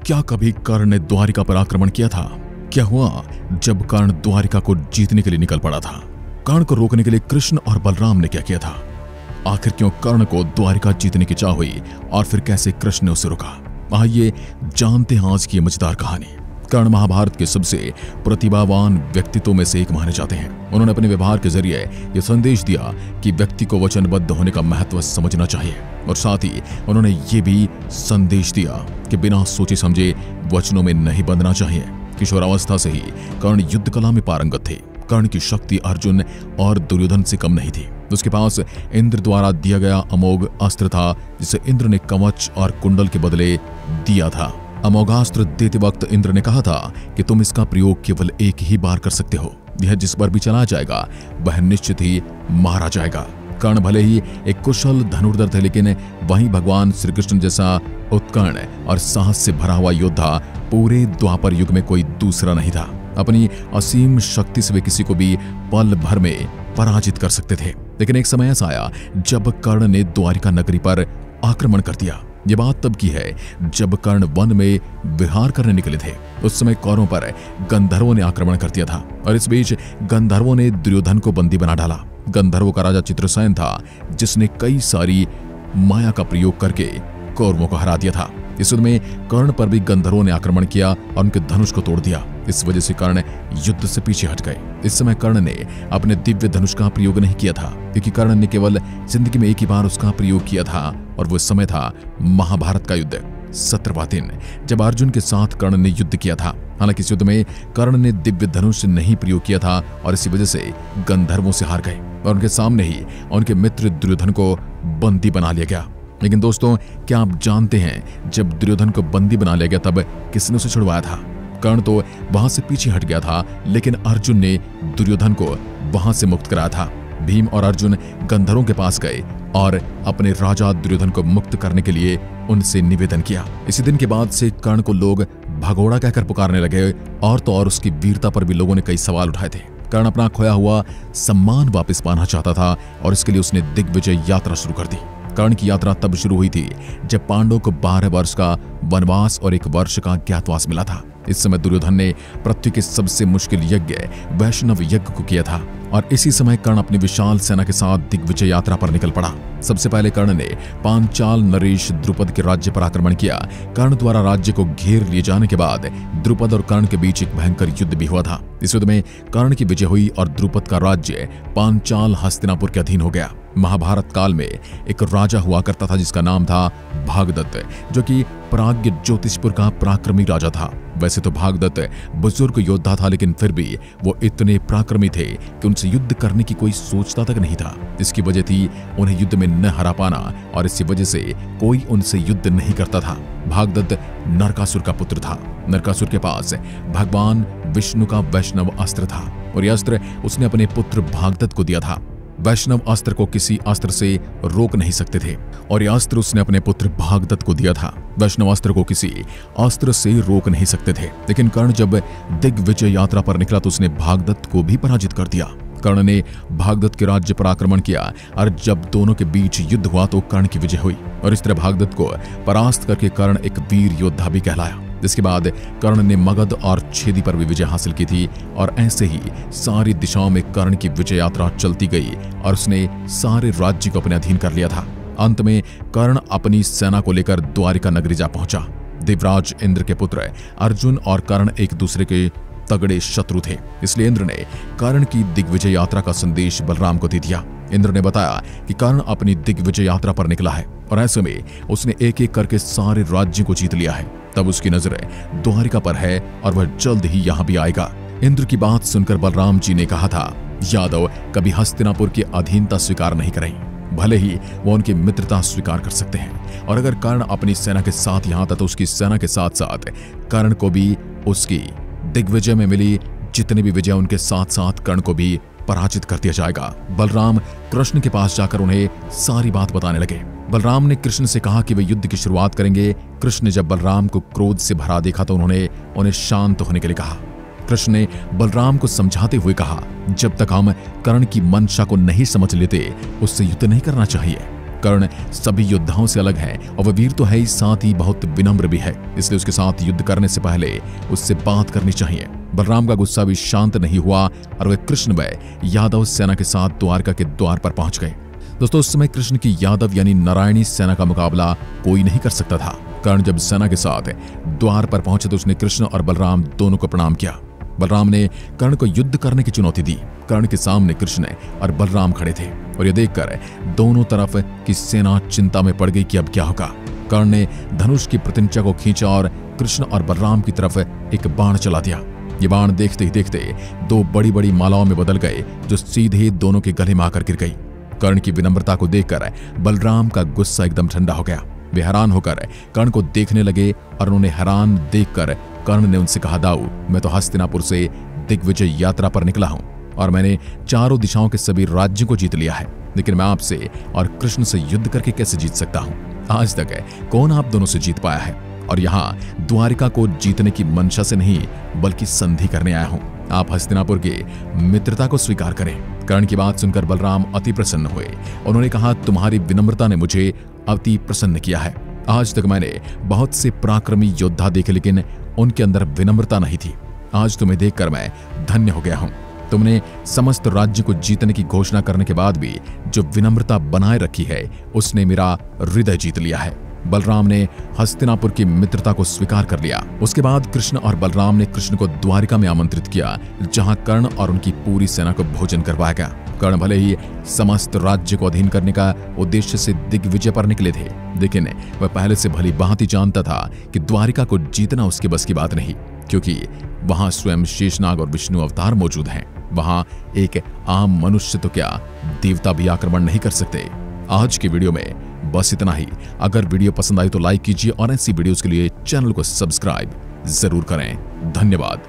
क्या कभी कर्ण ने द्वारिका पर आक्रमण किया था? क्या हुआ जब कर्ण द्वारिका को जीतने के लिए निकल पड़ा था? कर्ण को रोकने के लिए कृष्ण और बलराम ने क्या किया था? आखिर क्यों कर्ण को द्वारिका जीतने की चाह हुई और फिर कैसे कृष्ण ने उसे रोका? आइए जानते हैं आज की ये मजेदार कहानी। कर्ण महाभारत के सबसे प्रतिभावान व्यक्तित्वों में से एक माने जाते हैं। उन्होंने अपने व्यवहार के जरिए यह संदेश दिया कि व्यक्ति को वचनबद्ध होने का महत्व समझना चाहिए, और साथ ही उन्होंने ये भी संदेश दिया कि बिना सोचे समझे वचनों में नहीं बंधना चाहिए। किशोरावस्था से ही कर्ण युद्ध कला में पारंगत थे। कर्ण की शक्ति अर्जुन और दुर्योधन से कम नहीं थी। उसके पास इंद्र द्वारा दिया गया अमोघ अस्त्र था, जिसे इंद्र ने कवच और कुंडल के बदले दिया था। अमोघास्त्र देते वक्त इंद्र ने कहा था कि तुम इसका प्रयोग केवल एक ही बार कर सकते हो। यह जिस पर भी चला जाएगा वह निश्चित ही मारा जाएगा। कर्ण भले ही एक कुशल धनुर्धर थे, लेकिन वहीं भगवान श्री कृष्ण जैसा उत्कर्ण और साहस से भरा हुआ योद्धा पूरे द्वापर युग में कोई दूसरा नहीं था। अपनी असीम शक्ति से वे किसी को भी पल भर में पराजित कर सकते थे। लेकिन एक समय ऐसा आया जब कर्ण ने द्वारिका नगरी पर आक्रमण कर दिया। ये बात तब की है जब कर्ण वन में विहार करने निकले थे। उस समय कौरवों पर गंधर्वों ने आक्रमण कर दिया था, और इस बीच गंधर्वों ने दुर्योधन को बंदी बना डाला। गंधर्वों का राजा चित्रसेन था, जिसने कई सारी माया का प्रयोग करके कौरवों को हरा दिया था। इस युद्ध में कर्ण पर भी गंधर्वों ने आक्रमण किया और उनके धनुष को तोड़ दिया। इस वजह से कर्ण युद्ध से पीछे हट गए। इस समय कर्ण ने अपने दिव्य धनुष का प्रयोग नहीं किया था, क्योंकि कर्ण ने केवल जिंदगी में एक ही बार उसका प्रयोग किया था, और वो समय था महाभारत का युद्ध 17वां दिन, जब अर्जुन के साथ कर्ण ने युद्ध किया था। हालांकि इस युद्ध में कर्ण ने दिव्य धनुष नहीं प्रयोग किया था, और इसी वजह से गंधर्वों से हार गए, और उनके सामने ही उनके मित्र दुर्योधन को बंदी बना लिया गया। लेकिन दोस्तों, क्या आप जानते हैं जब दुर्योधन को बंदी बना लिया गया तब किसने उसे छुड़वाया था? कर्ण तो वहां से पीछे हट गया था, लेकिन अर्जुन ने दुर्योधन को वहां से मुक्त कराया था। भीम और अर्जुन गंधर्वों के पास गए और अपने राजा दुर्योधन को मुक्त करने के लिए उनसे निवेदन किया। इसी दिन के बाद से कर्ण को लोग भगोड़ा कहकर पुकारने लगे, और तो और उसकी वीरता पर भी लोगों ने कई सवाल उठाए थे। कर्ण अपना खोया हुआ सम्मान वापस पाना चाहता था, और इसके लिए उसने दिग्विजय यात्रा शुरू कर दी। कर्ण की यात्रा तब शुरू हुई थी जब पांडवों को 12 वर्ष का वनवास और 1 वर्ष का ज्ञातवास मिला था। इस समय दुर्योधन ने पृथ्वी के सबसे मुश्किल यज्ञ वैष्णव यज्ञ को किया था, और इसी समय कर्ण अपनी विशाल सेना के साथ दिग्विजय यात्रा पर निकल पड़ा। सबसे पहले कर्ण ने पांचाल नरेश द्रुपद के राज्य पर आक्रमण किया। कर्ण द्वारा राज्य को घेर लिए जाने के बाद द्रुपद और कर्ण के बीच एक भयंकर युद्ध भी हुआ था। इस युद्ध में कर्ण की विजय हुई और द्रुपद का राज्य पांचाल हस्तिनापुर के अधीन हो गया। महाभारत काल में एक राजा हुआ करता था जिसका नाम था भागदत्त, जो कि प्राज्ञ ज्योतिषपुर का पराक्रमी राजा था। वैसे तो भागदत्त बुजुर्ग योद्धा था, लेकिन फिर भी वो इतने पराक्रमी थे कि उनसे युद्ध करने की कोई सोचता तक नहीं था। इसकी वजह थी उन्हें युद्ध में न हरा पाना, और इसी वजह से कोई उनसे युद्ध नहीं करता था। भागदत्त नरकासुर का पुत्र था। नरकासुर के पास भगवान विष्णु का वैष्णव अस्त्र था, और यह अस्त्र उसने अपने पुत्र भागदत्त को दिया था। वैष्णव अस्त्र को किसी अस्त्र से रोक नहीं सकते थे, और यह अस्त्र उसने अपने पुत्र भागदत्त को दिया था। वैष्णव अस्त्र को किसी अस्त्र से रोक नहीं सकते थे। लेकिन कर्ण जब दिग्विजय यात्रा पर निकला तो उसने भागदत्त को भी पराजित कर दिया। कर्ण ने भागदत्त के राज्य पर आक्रमण किया, और जब दोनों के बीच युद्ध हुआ तो कर्ण की विजय हुई, और इस तरह भागदत्त को परास्त करके कर्ण एक वीर योद्धा भी कहलाया। जिसके बाद कर्ण ने मगध और छेदी पर भी विजय हासिल की थी, और ऐसे ही सारी दिशाओं में कर्ण की विजय यात्रा चलती गई, और उसने सारे राज्य को अपने अधीन कर लिया था। अंत में कर्ण अपनी सेना को लेकर द्वारिका नगरी जा पहुंचा। देवराज इंद्र के पुत्र अर्जुन और कर्ण एक दूसरे के तगड़े शत्रु थे, इसलिए इंद्र ने कर्ण की दिग्विजय यात्रा का संदेश बलराम को दे दिया। इंद्र ने बताया कि कर्ण अपनी दिग्विजय यात्रा पर निकला है, और ऐसे में उसने एक एक करके सारे राज्यों को जीत लिया है। तब उसकी नजरें द्वारिका पर है, और वह जल्द ही यहाँ भी आएगा। इंद्र की बात सुनकर बलराम जी ने कहा था, यादव कभी हस्तिनापुर की अधीनता स्वीकार नहीं करें, भले ही वो उनकी मित्रता स्वीकार कर सकते हैं। और अगर कर्ण अपनी सेना के साथ यहाँ आता तो उसकी सेना के साथ साथ कर्ण को भी उसकी दिग्विजय में मिली जितनी भी विजय उनके साथ साथ कर्ण को भी पराजित कर दिया जाएगा। बलराम कृष्ण के पास जाकर उन्हें सारी बात बताने लगे। बलराम ने कृष्ण से कहा कि वे युद्ध की शुरुआत करेंगे। कृष्ण ने जब बलराम को क्रोध से भरा देखा तो उन्होंने उन्हें शांत होने के लिए कहा। कृष्ण ने बलराम को समझाते हुए कहा, जब तक हम कर्ण की मंशा को नहीं समझ लेते उससे युद्ध नहीं करना चाहिए। कर्ण सभी योद्धाओं से अलग है और वह वीर तो है ही, साथ ही बहुत विनम्र भी है, इसलिए उसके साथ युद्ध करने से पहले उससे बात करनी चाहिए। बलराम का गुस्सा भी शांत नहीं हुआ और वे कृष्ण व यादव सेना के साथ द्वारका के द्वार पर पहुंच गए। दोस्तों, उस समय कृष्ण की यादव यानी नारायणी सेना का मुकाबला कोई नहीं कर सकता था। कर्ण जब सेना के साथ द्वार पर पहुंचे तो उसने कृष्ण और बलराम दोनों को प्रणाम किया। बलराम ने कर्ण को युद्ध करने की चुनौती दी। कर्ण के सामने कृष्ण और बलराम खड़े थे और यह देखकर दोनों तरफ की सेना चिंता में पड़ गई कि अब क्या होगा। कर्ण ने धनुष की प्रतिंचा को खींचा और कृष्ण और बलराम की तरफ एक बाण चला दिया। ये बाण देखते ही देखते दो बड़ी बड़ी मालाओं में बदल गए जो सीधे दोनों के गले में आकर गिर गई। कर्ण की विनम्रता को देखकर बलराम का गुस्सा एकदम ठंडा हो गया। वे हैरान होकर कर्ण को देखने लगे और उन्होंने हैरान देखकर कर्ण ने उनसे कहा, दाऊ, मैं तो हस्तिनापुर से दिग्विजय यात्रा पर निकला हूं और मैंने चारों दिशाओं के सभी राज्यों को जीत लिया है, लेकिन मैं आपसे और कृष्ण से युद्ध करके कैसे जीत सकता हूं? आज तक कौन आप दोनों से जीत पाया है? और यहाँ द्वारिका को जीतने की मंशा से नहीं बल्कि संधि करने आया हूं। आप हस्तिनापुर की मित्रता को स्वीकार करें। कर्ण की बात सुनकर बलराम अति प्रसन्न हुए। उन्होंने कहा, तुम्हारी विनम्रता ने मुझे अति प्रसन्न किया है। आज तक मैंने बहुत से पराक्रमी योद्धा देखे, लेकिन उनके अंदर विनम्रता नहीं थी। आज तुम्हें देखकर मैं धन्य हो गया हूं। तुमने समस्त राज्य को जीतने की घोषणा करने के बाद भी जो विनम्रता बनाए रखी है, उसने मेरा हृदय जीत लिया है। बलराम ने हस्तिनापुर की मित्रता को स्वीकार कर लिया। उसके बाद कृष्ण और बलराम ने कृष्ण को द्वारिका में आमंत्रित किया, जहां कर्ण और उनकी पूरी सेना को भोजन करवाया गया। कर्ण भले ही समस्त राज्य को अधीन करने का उद्देश्य से दिग्विजय पर निकले थे, लेकिन वह पहले से भली भांति जानता था कि द्वारिका को जीतना उसके बस की बात नहीं, क्योंकि वहां स्वयं शेषनाग और विष्णु अवतार मौजूद हैं। वहां एक आम मनुष्य तो क्या, देवता भी आक्रमण नहीं कर सकते। आज की वीडियो में बस इतना ही। अगर वीडियो पसंद आई तो लाइक कीजिए और ऐसी वीडियोस के लिए चैनल को सब्सक्राइब जरूर करें। धन्यवाद।